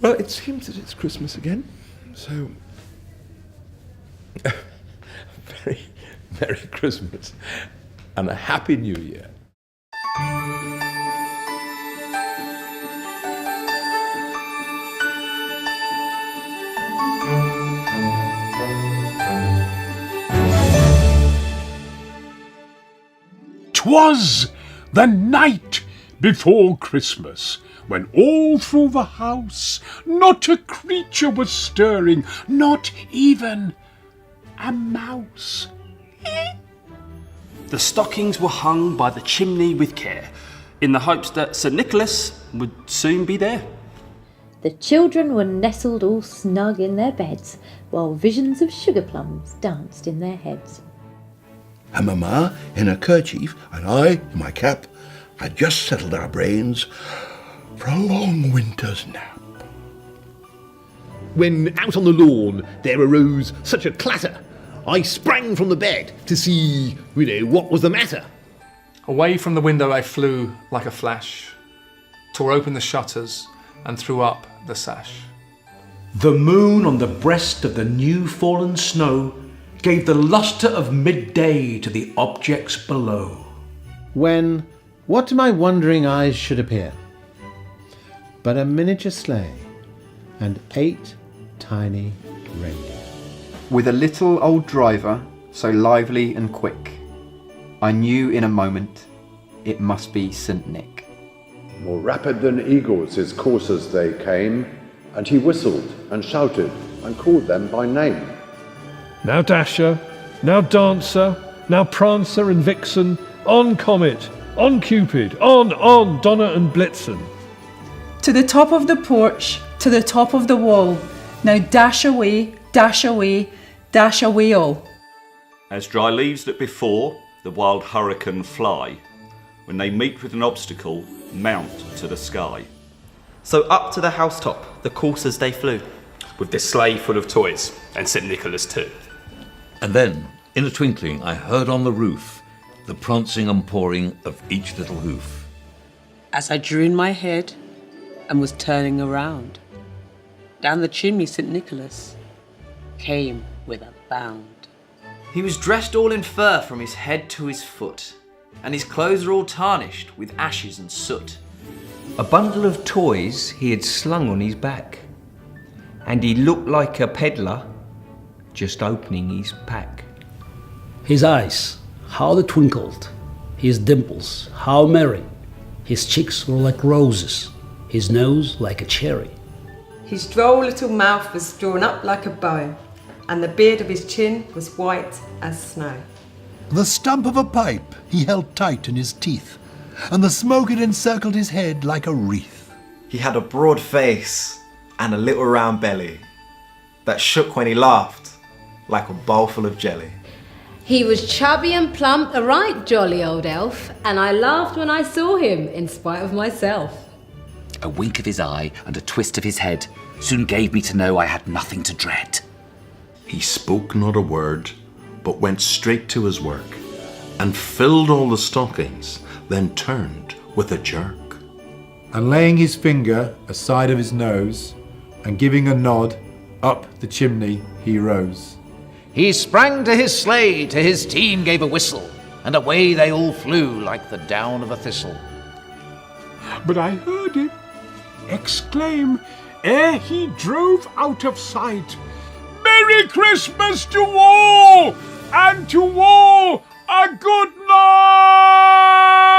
Well, it seems that it's Christmas again, so... very Merry Christmas and a Happy New Year. "'Twas the night before Christmas, when all through the house not a creature was stirring, not even a mouse. The stockings were hung by the chimney with care, in the hopes that St. Nicholas would soon be there. The children were nestled all snug in their beds, while visions of sugar plums danced in their heads. And Mamma in her kerchief, and I in my cap, had just settled our brains for a long winter's nap. When out on the lawn there arose such a clatter, I sprang from the bed to see, what was the matter. Away from the window I flew like a flash, tore open the shutters and threw up the sash. The moon on the breast of the new fallen snow gave the lustre of midday to the objects below. When what to my wondering eyes should appear but a miniature sleigh and 8 tiny reindeer. With a little old driver, so lively and quick, I knew in a moment it must be St. Nick. More rapid than eagles his coursers they came, and he whistled and shouted and called them by name. Now Dasher, now Dancer, now Prancer and Vixen, on Comet, on Cupid, on Donner and Blitzen. To the top of the porch, to the top of the wall, now dash away, dash away, dash away all. As dry leaves that before the wild hurricane fly, when they meet with an obstacle, mount to the sky. So up to the housetop the coursers they flew, with their sleigh full of toys, and St. Nicholas too. And then, in a twinkling, I heard on the roof the prancing and pawing of each little hoof. As I drew in my head and was turning around, down the chimney St. Nicholas came with a bound. He was dressed all in fur from his head to his foot, and his clothes were all tarnished with ashes and soot. A bundle of toys he had slung on his back, and he looked like a peddler just opening his pack. His eyes, how they twinkled, his dimples, how merry, his cheeks were like roses, his nose like a cherry. His droll little mouth was drawn up like a bow, and the beard of his chin was white as snow. The stump of a pipe he held tight in his teeth, and the smoke had encircled his head like a wreath. He had a broad face and a little round belly that shook when he laughed like a bowl full of jelly. He was chubby and plump, a right jolly old elf, and I laughed when I saw him, in spite of myself. A wink of his eye and a twist of his head soon gave me to know I had nothing to dread. He spoke not a word, but went straight to his work, and filled all the stockings, then turned with a jerk. And laying his finger aside of his nose, and giving a nod, up the chimney he rose. He sprang to his sleigh, to his team gave a whistle, and away they all flew like the down of a thistle. But I heard him exclaim, ere he drove out of sight, "Merry Christmas to all, and to all a good night!"